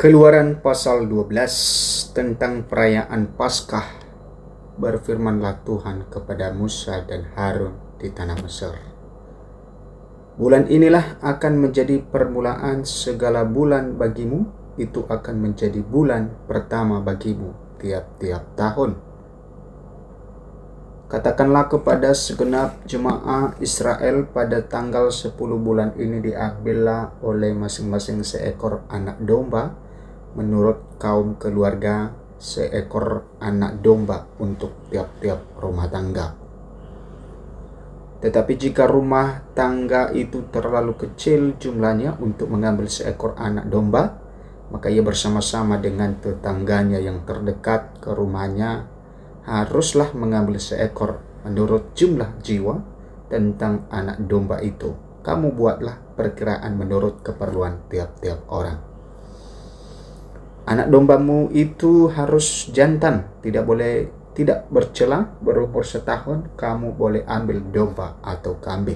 Keluaran pasal 12 tentang perayaan Paskah. Berfirmanlah Tuhan kepada Musa dan Harun di tanah Mesir. Bulan inilah akan menjadi permulaan segala bulan bagimu, itu akan menjadi bulan pertama bagimu tiap-tiap tahun. Katakanlah kepada segenap jemaah Israel, pada tanggal 10 bulan ini diambillah oleh masing-masing seekor anak domba menurut kaum keluarga, seekor anak domba untuk tiap-tiap rumah tangga. Tetapi jika rumah tangga itu terlalu kecil jumlahnya untuk mengambil seekor anak domba, maka ia bersama-sama dengan tetangganya yang terdekat ke rumahnya haruslah mengambil seekor menurut jumlah jiwa tentang anak domba itu. Kamu buatlah perkiraan menurut keperluan tiap-tiap orang. Anak dombamu itu harus jantan, tidak bercela, berumur setahun. Kamu boleh ambil domba atau kambing.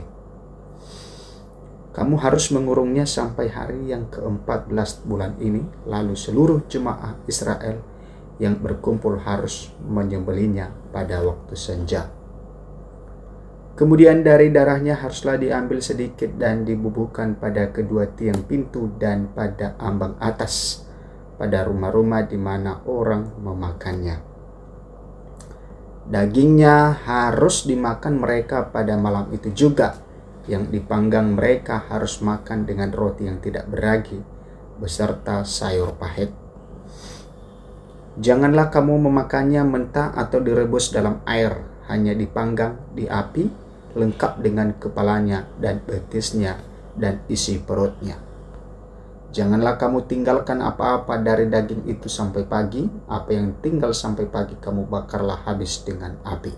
Kamu harus mengurungnya sampai hari yang ke-14 bulan ini. Lalu seluruh jemaah Israel yang berkumpul harus menyembelihnya pada waktu senja. Kemudian dari darahnya haruslah diambil sedikit dan dibubuhkan pada kedua tiang pintu dan pada ambang atas, pada rumah-rumah di mana orang memakannya. Dagingnya harus dimakan mereka pada malam itu juga. Yang dipanggang mereka harus makan dengan roti yang tidak beragi beserta sayur pahit. Janganlah kamu memakannya mentah atau direbus dalam air, hanya dipanggang di api, lengkap dengan kepalanya dan betisnya dan isi perutnya. Janganlah kamu tinggalkan apa-apa dari daging itu sampai pagi. Apa yang tinggal sampai pagi kamu bakarlah habis dengan api.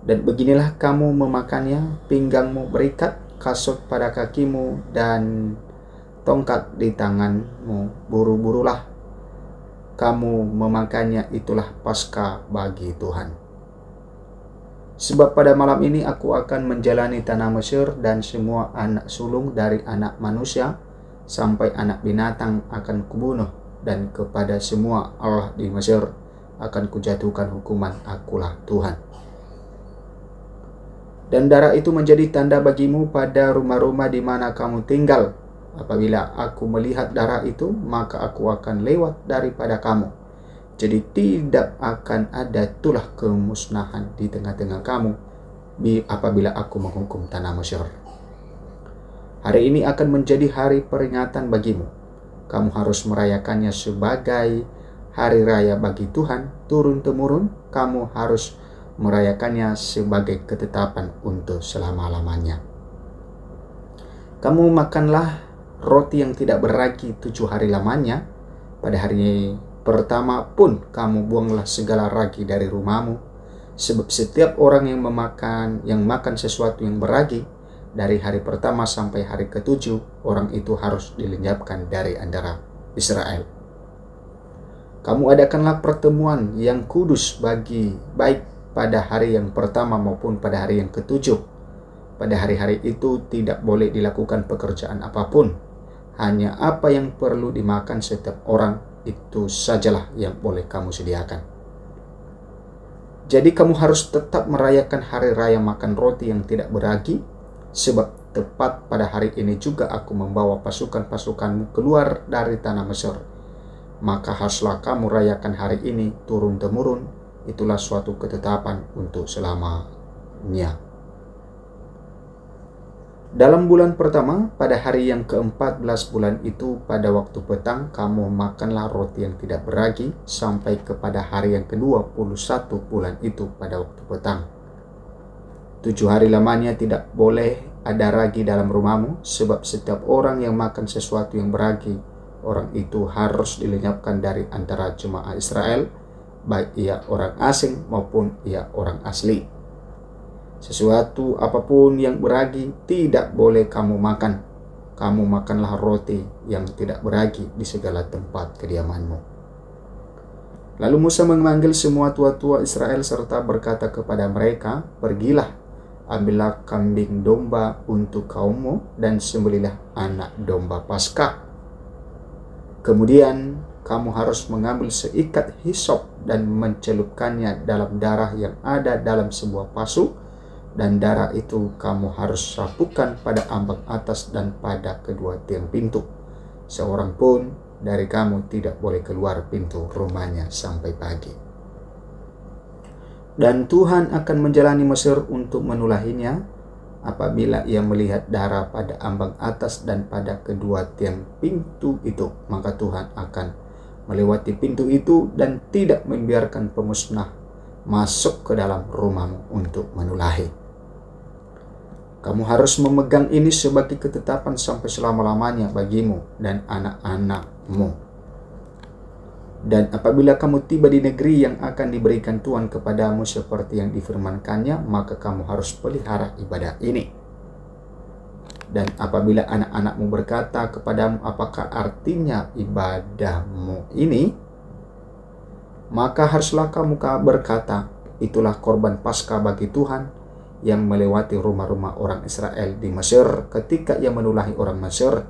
Dan beginilah kamu memakannya: pinggangmu berikat, kasut pada kakimu, dan tongkat di tanganmu. Buru-burulah kamu memakannya, itulah Paskah bagi Tuhan. Sebab pada malam ini aku akan menjalani tanah Mesir, dan semua anak sulung dari anak manusia sampai anak binatang akan kubunuh, dan kepada semua Allah di Mesir akan kujatuhkan hukuman. Akulah Tuhan. Dan darah itu menjadi tanda bagimu pada rumah-rumah di mana kamu tinggal. Apabila aku melihat darah itu, maka aku akan lewat daripada kamu. Jadi tidak akan ada tulah kemusnahan di tengah-tengah kamu apabila aku menghukum tanah Mesir. Hari ini akan menjadi hari peringatan bagimu. Kamu harus merayakannya sebagai hari raya bagi Tuhan turun-temurun. Kamu harus merayakannya sebagai ketetapan untuk selama-lamanya. Kamu makanlah roti yang tidak beragi 7 hari lamanya. Pada hari pertama pun kamu buanglah segala ragi dari rumahmu. Sebab setiap orang yang makan sesuatu yang beragi dari hari pertama sampai hari ke-7, orang itu harus dilenyapkan dari antara Israel. Kamu adakanlah pertemuan yang kudus baik pada hari yang pertama maupun pada hari yang ke-7. Pada hari-hari itu tidak boleh dilakukan pekerjaan apapun. Hanya apa yang perlu dimakan setiap orang, itu sajalah yang boleh kamu sediakan. Jadi kamu harus tetap merayakan hari raya makan roti yang tidak beragi, sebab tepat pada hari ini juga aku membawa pasukan-pasukanmu keluar dari tanah Mesir. Maka haruslah kamu rayakan hari ini turun-temurun. Itulah suatu ketetapan untuk selamanya. Dalam bulan pertama, pada hari yang ke-14 bulan itu, pada waktu petang, kamu makanlah roti yang tidak beragi sampai kepada hari yang ke-21 bulan itu pada waktu petang. 7 hari lamanya tidak boleh ada ragi dalam rumahmu, sebab setiap orang yang makan sesuatu yang beragi, orang itu harus dilenyapkan dari antara jemaah Israel, baik ia orang asing maupun ia orang asli. Sesuatu apapun yang beragi tidak boleh kamu makan. Kamu makanlah roti yang tidak beragi di segala tempat kediamanmu. Lalu Musa memanggil semua tua-tua Israel serta berkata kepada mereka, pergilah, ambillah kambing domba untuk kaummu dan sembelihlah anak domba Paskah. Kemudian kamu harus mengambil seikat hisop dan mencelupkannya dalam darah yang ada dalam sebuah pasu, dan darah itu kamu harus sapukan pada ambang atas dan pada kedua tiang pintu. Seorang pun dari kamu tidak boleh keluar pintu rumahnya sampai pagi. Dan Tuhan akan menjalani Mesir untuk menulahinya. Apabila ia melihat darah pada ambang atas dan pada kedua tiang pintu itu, maka Tuhan akan melewati pintu itu dan tidak membiarkan pemusnah masuk ke dalam rumahmu untuk menulahi. Kamu harus memegang ini sebagai ketetapan sampai selama-lamanya bagimu dan anak-anakmu. Dan apabila kamu tiba di negeri yang akan diberikan Tuhan kepadamu seperti yang difirmankannya, maka kamu harus pelihara ibadah ini. Dan apabila anak-anakmu berkata kepadamu, apakah artinya ibadahmu ini? Maka haruslah kamu berkata, itulah korban Paskah bagi Tuhan yang melewati rumah-rumah orang Israel di Mesir ketika ia menulahi orang Mesir,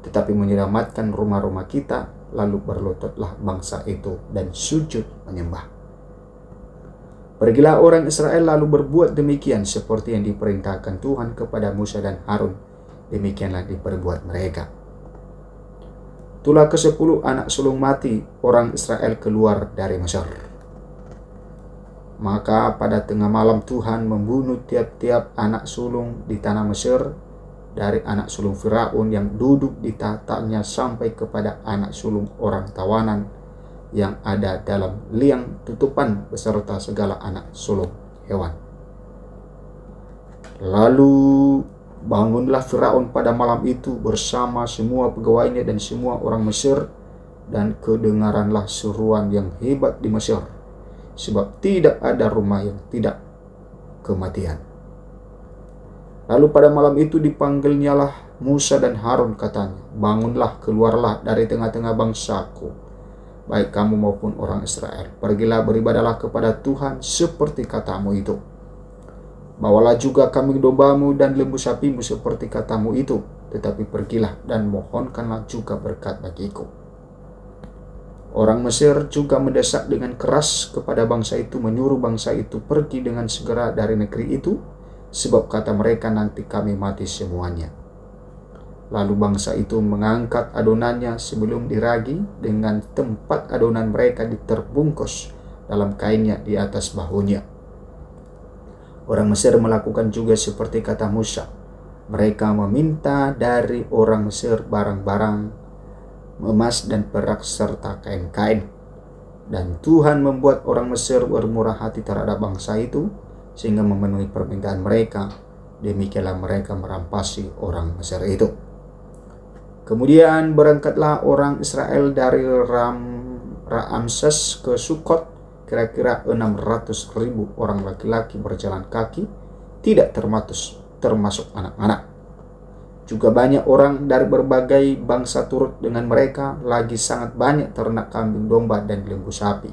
tetapi menyelamatkan rumah-rumah kita. Lalu berlututlah bangsa itu dan sujud menyembah. Pergilah orang Israel lalu berbuat demikian seperti yang diperintahkan Tuhan kepada Musa dan Harun. Demikianlah diperbuat mereka. Itulah ke-10 anak sulung mati orang Israel keluar dari Mesir. Maka pada tengah malam Tuhan membunuh tiap-tiap anak sulung di tanah Mesir, dari anak sulung Firaun yang duduk di tahtanya sampai kepada anak sulung orang tawanan yang ada dalam liang tutupan beserta segala anak sulung hewan. Lalu bangunlah Firaun pada malam itu bersama semua pegawainya dan semua orang Mesir, dan kedengaranlah seruan yang hebat di Mesir, sebab tidak ada rumah yang tidak kematian. Lalu pada malam itu dipanggilnyalah Musa dan Harun, katanya, bangunlah, keluarlah dari tengah-tengah bangsaku, baik kamu maupun orang Israel. Pergilah beribadahlah kepada Tuhan seperti katamu itu. Bawalah juga kambing dombamu dan lembu sapimu seperti katamu itu. Tetapi pergilah dan mohonkanlah juga berkat bagiku. Orang Mesir juga mendesak dengan keras kepada bangsa itu, menyuruh bangsa itu pergi dengan segera dari negeri itu, sebab kata mereka, nanti kami mati semuanya. Lalu bangsa itu mengangkat adonannya sebelum diragi, dengan tempat adonan mereka diterbungkus dalam kainnya di atas bahunya. Orang Mesir melakukan juga seperti kata Musa. Mereka meminta dari orang Mesir barang-barang emas dan perak serta kain-kain. Dan Tuhan membuat orang Mesir bermurah hati terhadap bangsa itu, sehingga memenuhi permintaan mereka. Demikianlah mereka merampasi orang Mesir itu. Kemudian berangkatlah orang Israel dari Ramses ke Sukot, kira-kira 600.000 orang laki-laki berjalan kaki, tidak termasuk anak-anak. Juga banyak orang dari berbagai bangsa turut dengan mereka, lagi sangat banyak ternak kambing domba dan lembu sapi.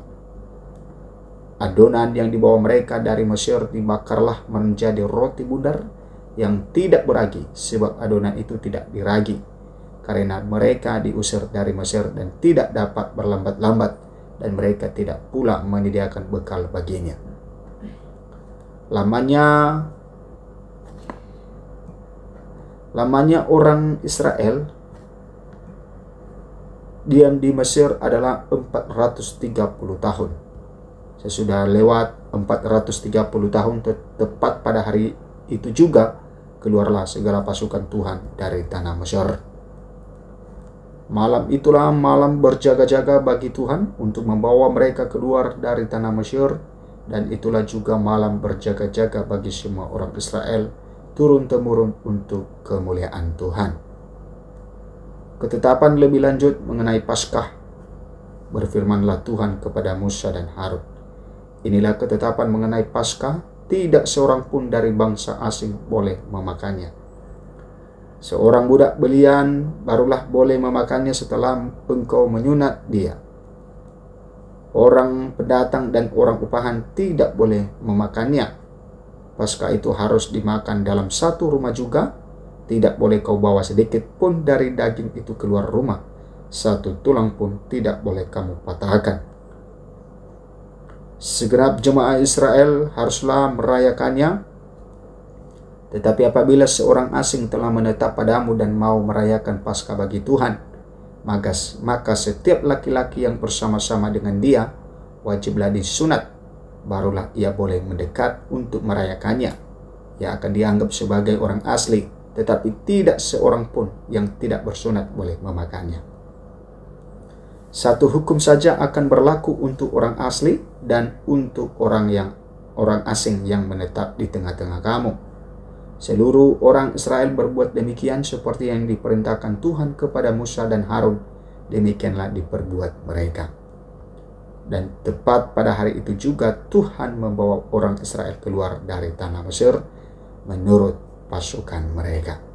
Adonan yang dibawa mereka dari Mesir dibakarlah menjadi roti bundar yang tidak beragi, sebab adonan itu tidak diragi, karena mereka diusir dari Mesir dan tidak dapat berlambat-lambat, dan mereka tidak pula menyediakan bekal baginya. Lamanya orang Israel diam di Mesir adalah 430 tahun. Sesudah lewat 430 tahun, tepat pada hari itu juga keluarlah segala pasukan Tuhan dari tanah Mesir. Malam itulah malam berjaga-jaga bagi Tuhan untuk membawa mereka keluar dari tanah Mesir, dan itulah juga malam berjaga-jaga bagi semua orang Israel turun-temurun untuk kemuliaan Tuhan. Ketetapan lebih lanjut mengenai Paskah. Berfirmanlah Tuhan kepada Musa dan Harun, inilah ketetapan mengenai Paskah, tidak seorang pun dari bangsa asing boleh memakannya. Seorang budak belian barulah boleh memakannya setelah engkau menyunat dia. Orang pendatang dan orang upahan tidak boleh memakannya. Paskah itu harus dimakan dalam satu rumah juga. Tidak boleh kau bawa sedikit pun dari daging itu keluar rumah, satu tulang pun tidak boleh kamu patahkan. Segenap jemaah Israel haruslah merayakannya, tetapi apabila seorang asing telah menetap padamu dan mau merayakan Paskah bagi Tuhan, maka setiap laki-laki yang bersama-sama dengan dia wajiblah disunat, barulah ia boleh mendekat untuk merayakannya. Ia akan dianggap sebagai orang asli, tetapi tidak seorang pun yang tidak bersunat boleh memakannya. Satu hukum saja akan berlaku untuk orang asli dan untuk orang asing yang menetap di tengah-tengah kamu. Seluruh orang Israel berbuat demikian seperti yang diperintahkan Tuhan kepada Musa dan Harun, demikianlah diperbuat mereka. Dan tepat pada hari itu juga Tuhan membawa orang Israel keluar dari tanah Mesir menurut pasukan mereka.